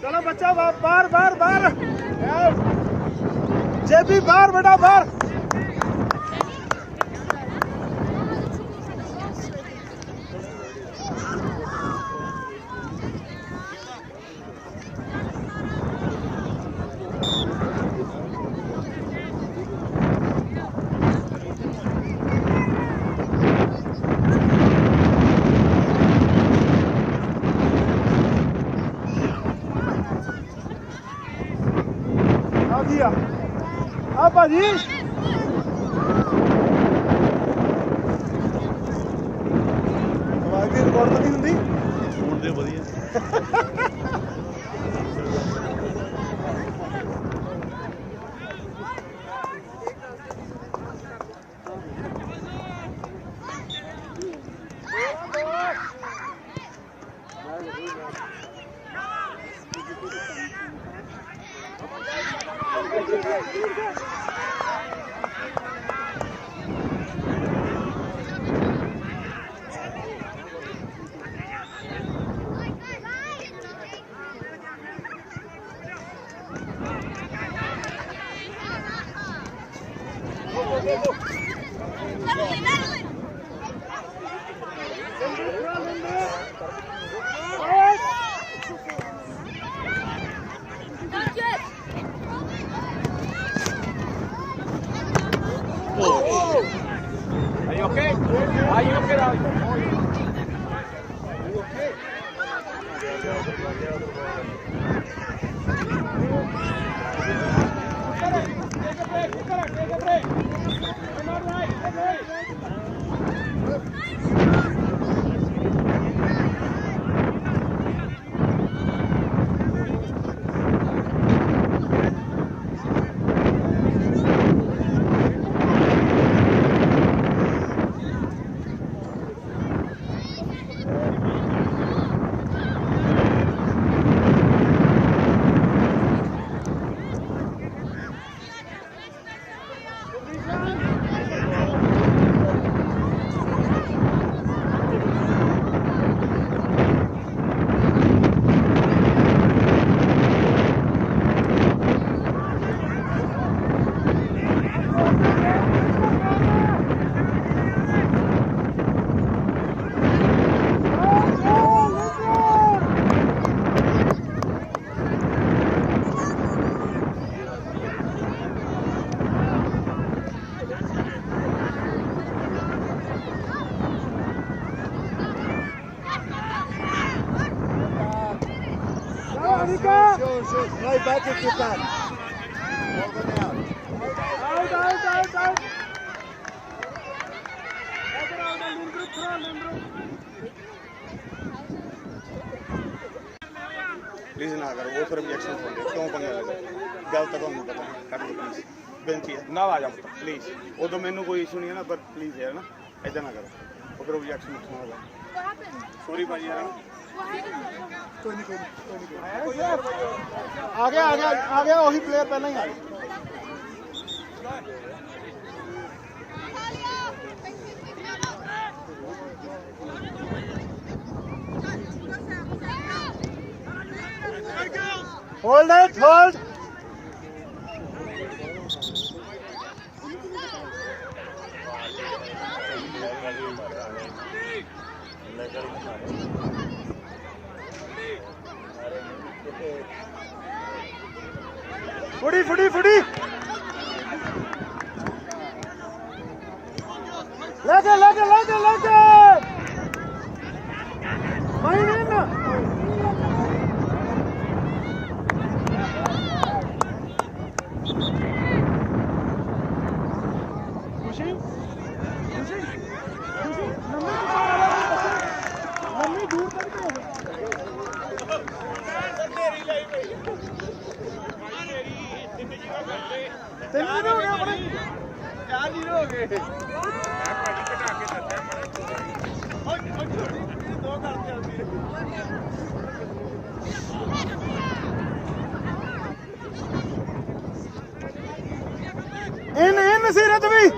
चलो बच्चा बाहर बाहर बाहर जेबी बाहर बेटा बाहर ਆ ਭਾਜੀ ਆਵਾਜ਼ ਦੀ ਰਿਕਾਰਡ ਨਹੀਂ ਹੁੰਦੀ ਸੁਣਦੇ ਵਧੀਆ Are you okay? Are you okay? Are you okay? Take a break. You're not right. Right back if you can. Hold it down. Out. Please ना करो वो फिर रिएक्शन होंगे क्यों पंगा लगे गलत तो नहीं पता कर दो प्लीज बेनती है ना आ जाओ प्लीज वो तो मैंने कोई इशू नहीं है ना पर प्लीज यार ना ऐसा ना करो वो फिर रिएक्शन उठना होगा सॉरी भाई यार कोई नहीं आ गया वही प्लेयर पहले ही आ गया होल्ड इट होल्ड फुड़ी लगे 3-0 हो गया अपने 4-0 हो गए इन सीरत भी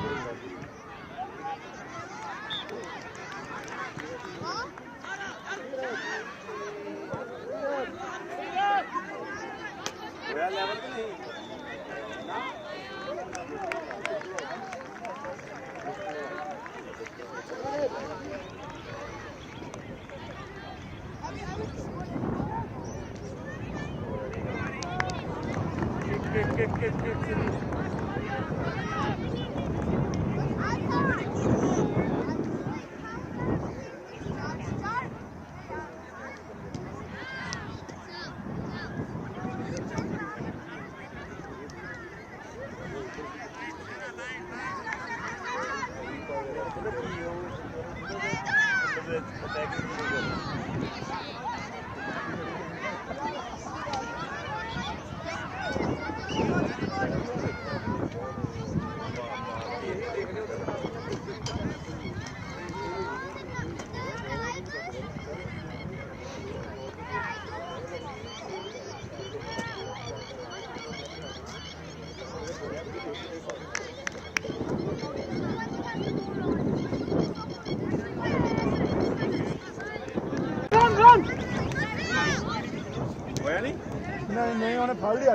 नहीं उन्हें फड़ लिया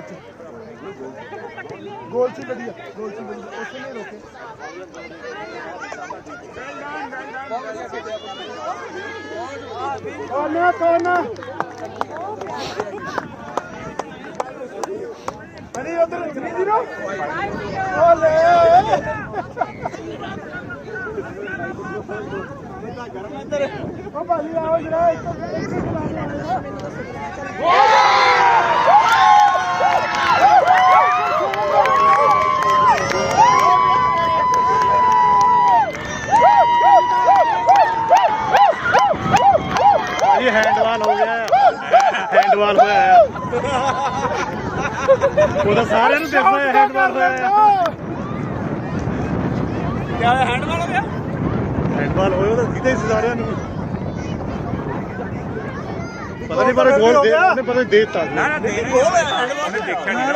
गोल से बढ़िया उसने नहीं रोके अरे उधर 3-0 ओले ओ भाई आओ जरा ये हैंडबॉल हो गया हैंडबॉल होया है वो तो सारे ਨੂੰ ਦੇਖਦਾ ਹੈ ਹੈਂਡਬਾਲ ਹੋਇਆ क्या हैंडबॉल हो गया ਹੈਂਡਬਾਲ ਹੋਇਆ ਤਾਂ ਸਿੱਧਾ ਹੀ ਸਾਰਿਆਂ ਨੂੰ ਪਤਾ ਨਹੀਂ ਪਰ ਗੋਲ ਦੇ ਉਹਨੇ ਪਤਾ ਨਹੀਂ ਦੇ ਦਿੱਤਾ ना दे ਉਹਨੇ ਦੇਖਿਆ ਨਹੀਂ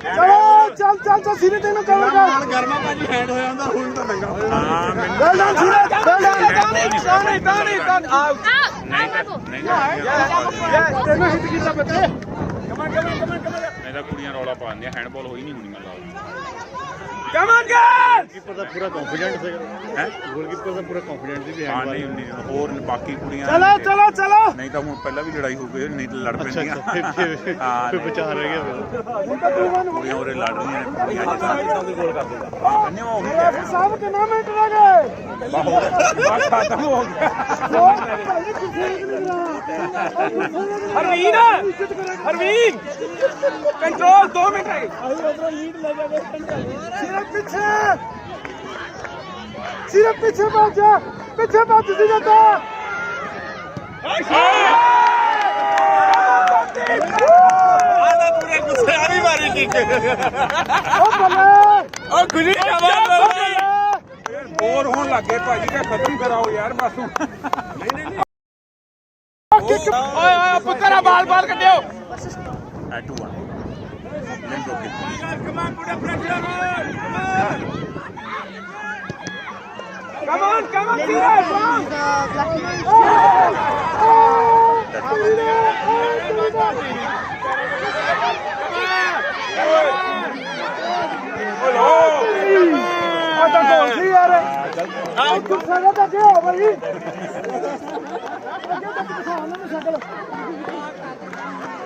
ਚਲੋ ਚੱਲ ਸਿਰੇ ਤੈਨੂੰ ਕਵਰ ਕਰ ਗਰਮਾ ਭਾਜੀ ਹੈਂਡ ਹੋਇਆ ਹੁੰਦਾ ਹੁਣ ਤਾਂ ਲੰਗਾ ਹੋਇਆ ਹਾਂ ਵੈਲ ਡਨ ਸਿਰੇ ਡਨ ਆਊਟ ਨਹੀਂ ਤੈਨੂੰ ਹਿੱਟ ਕੀਤਾ ਬੱਚੇ ਕਮਾਨ ਨਹੀਂ ਤਾਂ ਕੁੜੀਆਂ ਰੌਲਾ ਪਾਉਂਦੀਆਂ ਹੈਂਡਬਾਲ ਹੋਈ ਨਹੀਂ ਹੋਣੀ ਮੈਨੂੰ ਲੱਗਦਾ ਕਮਾਨ ਗਾਇਸ ਗੋਲਕੀਪਰ ਦਾ ਪੂਰਾ ਕੌਨਫੀਡੈਂਟ ਸੀਗਾ ਹੈ ਗੋਲਕੀਪਰ ਦਾ ਪੂਰਾ ਕੌਨਫੀਡੈਂਟ ਸੀ ਵੀ ਹਾਂ ਹੈਂਡਬਾਲ ਨਹੀਂ ਹੁੰਦੀ ਹੋਰ ਬਾਕੀ ਕੁੜੀਆਂ ਚਲੋ ਨਹੀਂ ਤਾਂ ਹੁਣ ਪਹਿਲਾਂ ਵੀ ਲੜਾਈ ਹੋ ਗਈ ਨਹੀਂ ਤਾਂ ਲੜ ਅੱਛਾ ਪੈਂਦੀਆਂ ਫਿਰ ਹਾਂ ਫਿਰ ਬਚਾ ਰਹਿ ਗਿਆ ਕੁੜੀਆਂ ਉਰੇ ਲੜ ਰਹੀਆਂ ਨੇ ਕੁੜੀਆਂ ਜਿੱਦਾਂ ਗੋਲ ਕਰ ਦੇਗਾ ਅੰਨੇ ਉਹ ਵੀ ਫਿਰ ਸਾਹਿਬ ਕਿੰਨਾ ਮਿੰਟ ਰਹਿ ਗਏ ਬਸ ਖਤਮ ਹੋ ਗਿਆ ਹਰਵੀਨ ਕੰਟਰੋਲ 2 ਮਿੰਟ ਹੈ ਲੀਡ ਲੈ ਜਾਵੇ ਸਿਰਫ ਪਿੱਛੇ ਬਾਜ ਸਿਰਫ ਆਦਾ ਪੂਰੇ ਗੁੱਸੇ ਆ ਵੀ ਮਾਰੀ ਟੀਕੇ ਉਹ ਬੱਲੇ ਉਹ ਗੁਲੀ ਬੋਰ ਹੋਣ ਲੱਗੇ ਭਾਜੀ ਤੇ ਖਤਮ ਕਰਾਓ ਯਾਰ ਬਸ ਨਹੀਂ ਓਏ ਪੁੱਤਰਾ ਬਾਲ ਕੱਢਿਓ ਐਟੂ ਆ ਲੈਂ ਰੋਕੇ ਕਮਾਨ ਪੂਰਾ ਪ੍ਰੈਸ਼ਰ ਕਮਾਨ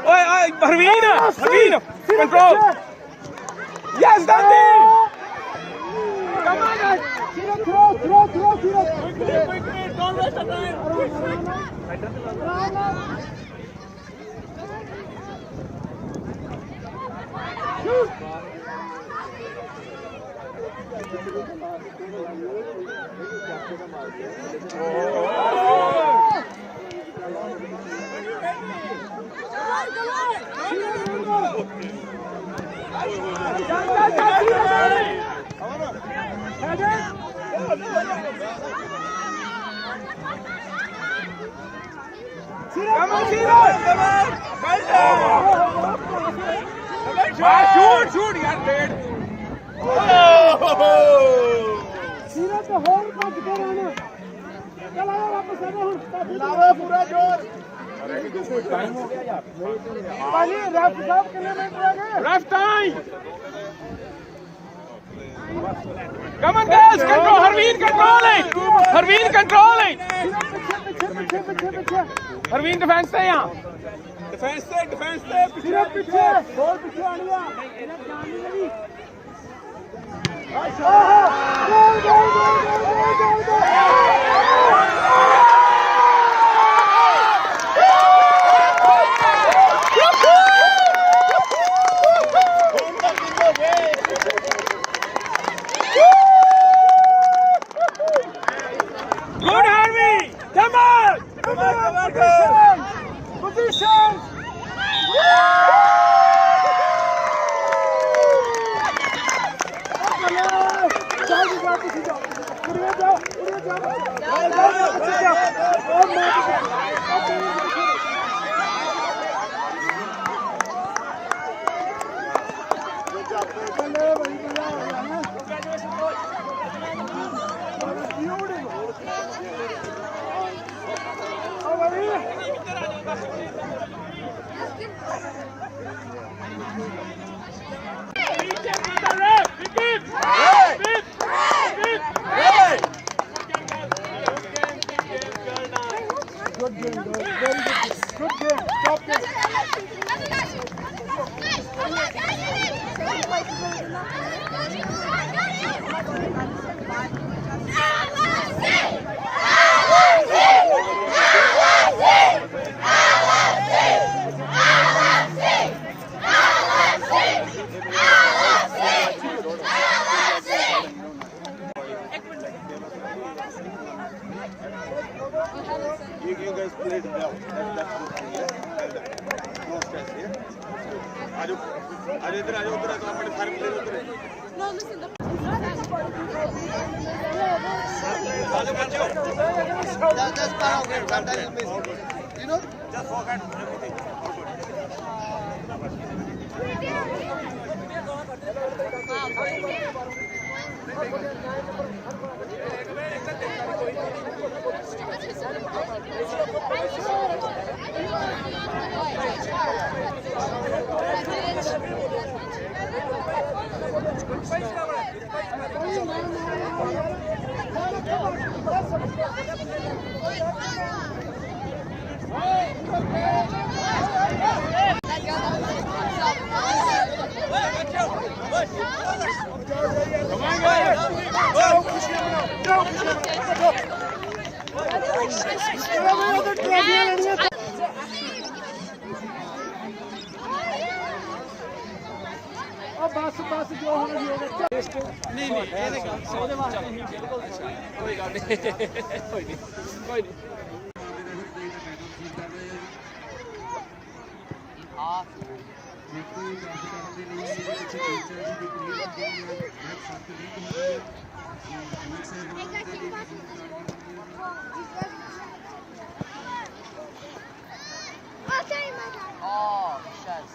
ਓਏ ਹਰਵੀਨ ਕੰਟਰੋਲ ਯੈਸ ਦਾਦੀ come on throw don't waste time Come on, Siraj! Come on! Shoot, shoot, yaar, dead. Seerat ਤੇ ਹੋਰ ਭੱਜ ਕੇ ਰਹਿਣਾ ਚਲ ਆਇਆ ਵਾਪਸ ਆ ਹੁਣ ਲਾਵੇ ਪੂਰਾ ਜ਼ੋਰ ਭਾਜੀ ਰੈਫ ਸਾਹਿਬ ਕਿੰਨੇ ਮਿੰਟ ਰਹਿ ਗਏ Ref time! Come on, guys! Control! Harveen, control it! Harveen, control it! ਪਿੱਛੇ ਪਿੱਛੇ Harveen, defense ਤੇ ਆ Defense ਤੇ ਸੀਰਤ ਪਿੱਛੇ ਹੋਰ ਪਿੱਛੇ ਆਣੀ ਆ ਇਹਨਾਂ ਜਾਨ ਨਹੀਂ ਲੱਗੀ ਗੋਲ ਗੋਲ ਗੋਲ ਗੋਲ Good, Harvey! Come on! Come on! Position! जाओ वापस जाओ उड़िया जाओ Good game, guys. Very good. Good game. Top game. You guys played well. That's good thing, yeah? Well done. No stress, yeah? आजो इधर आजो उधर तो अपने सारे प्लेयर उधर No, listen. just park here. Sometimes you miss. You know? Just forget everything. बस जो होना ਨਹੀਂ ਨਹੀਂ ਇਹ ਨਹੀਂ ਗੱਲ ਉਹਦੇ ਵਾਸਤੇ ਹੀ ਬਿਲਕੁਲ ਕੋਈ ਗੱਲ ਨਹੀਂ ਕੋਈ ਨਹੀਂ Oh, shucks.